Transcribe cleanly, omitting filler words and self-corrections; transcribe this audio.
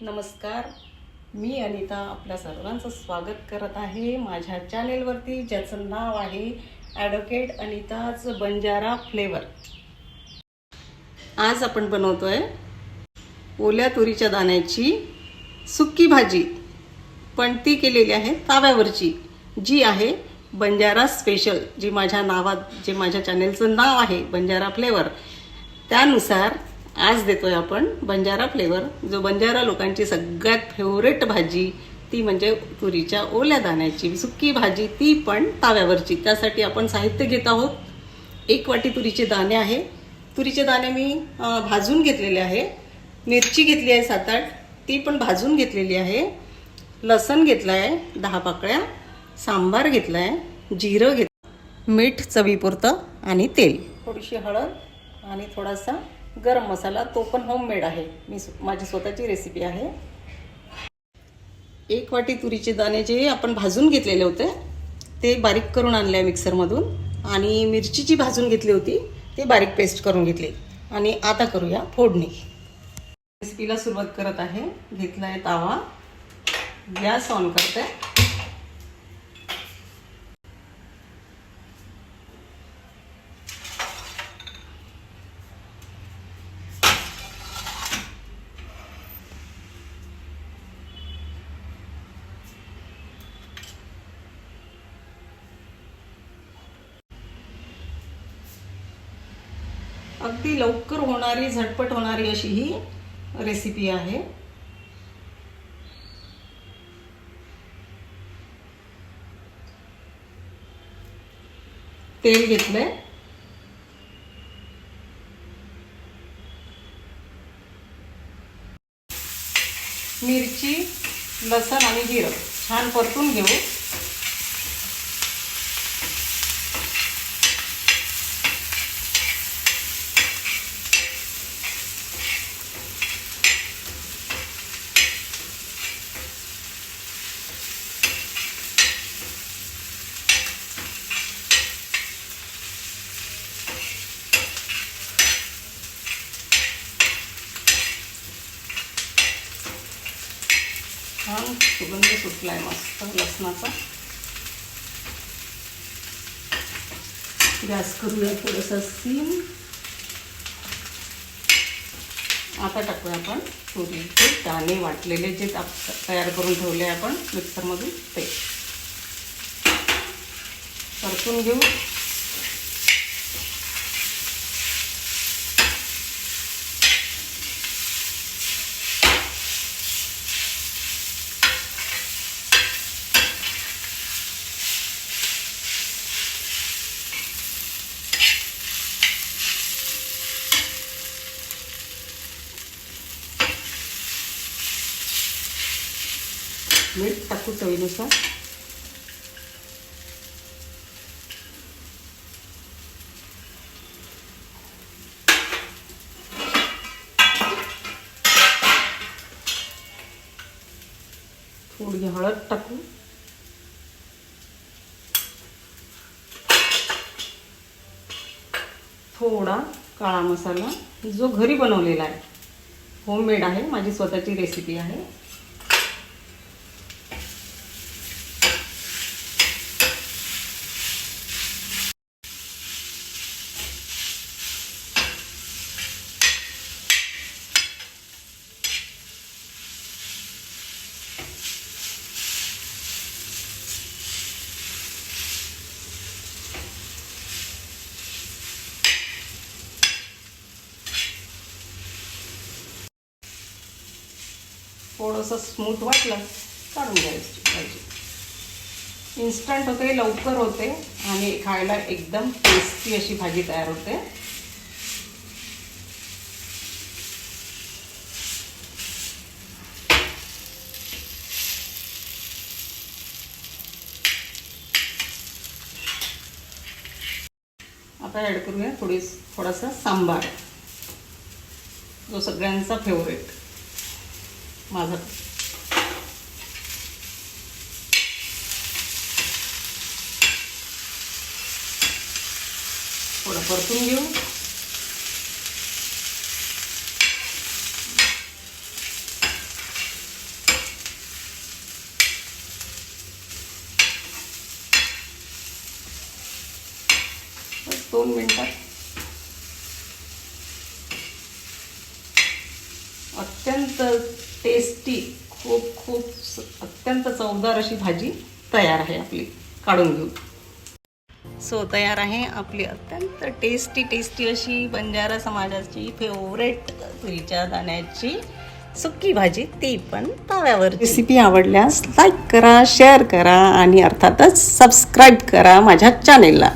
नमस्कार, मी अनिता आपल्या सर्वांचं स्वागत करत आहे माझ्या चॅनेलवरती, ज्याचं नाव आहे ॲडव्होकेट अनिताज बंजारा फ्लेवर. आज आपण बनवतोय ओल्या तुरीच्या दाण्याची सुक्की भाजी, पण ती केलेली आहे ताव्यावरची, जी आहे बंजारा स्पेशल, जी माझ्या चॅनेलचं नाव आहे बंजारा फ्लेवर. त्यानुसार आज देतोय आपण बंजारा फ्लेवर, जो बंजारा लोकांची सगळ्यात फेवरेट भाजी, ती म्हणजे तुरीच्या ओल्या दाण्याची सुक्की भाजी, ती पण ताव्यावरची. त्यासाठी आपण साहित्य घेत आहोत. 1 वाटी तुरीचे दाणे आहे. तुरीचे दाणे मी भाजून घेतलेले आहे. मिरची घेतली आहे 7-8, ती पण भाजून घेतलेली आहे. लसण घेतला आहे 10 पाकळ्या. सांबार घेतला आहे. जिरं घेतलं, मीठ चवीपुरतं आणि तेल, थोडीशी हळद आणि थोडासा गरम मसाला, तो पण होममेड आहे. माझी स्वतःची रेसिपी आहे. 1 वाटी तुरीचे दाणे जे आपण भाजून घेतलेले होते ते बारीक करून आणले मिक्सरमधून, आणि मिरची जी भाजून घेतली होती ते बारीक पेस्ट करून घेतली. आणि आता करूया फोडणी. रेसिपीला सुरुवात करत आहे. घेतला आहे तावा, गॅस ऑन करते. अगदी लवकर होणारी, झटपट होणारी अशी ही रेसिपी आहे. तेल घेतलंय. मिरची, लसण आणि जिरं छान परतून घेऊ. छान सुगंध सुटलाय मस्त लसणाचा. गॅस करूया थोडंसं सिम. आता टाकूया आपण तुरीचे दाणे वाटलेले, जे तयार करून ठेवले आपण मिक्सरमधून, ते परतून घेऊ. मीठ टाकू चवीनुसार. थोडी हळद टाकू. थोडा काळा मसाला, जो घरी बनवलेला आहे, होममेड आहे, माझी स्वतःची रेसिपी आहे. थोडंसं स्मूथ वाटलं काढून घ्यायची भाजी. इन्स्टंट होते, लवकर होते आणि खायला एकदम टेस्टी अशी भाजी तयार होते. आता ॲड करूया थोडासा सांबार, जो सगळ्यांचा फेवरेट माझा. थोडं परतून घेऊ. 2 मिनिटात अत्यंत टेस्टी, खूप अत्यंत चवदार अशी भाजी तयार आहे आपली. काढून घेऊ. सो तयार आहे आपली अत्यंत टेस्टी अशी बंजारा समाजाची फेवरेट तुरीच्या दाण्याची सुकी भाजी, ती पण तव्यावर. रेसिपी आवडल्यास लाईक करा, शेअर करा आणि अर्थातच सबस्क्राईब करा माझ्या चॅनेलला.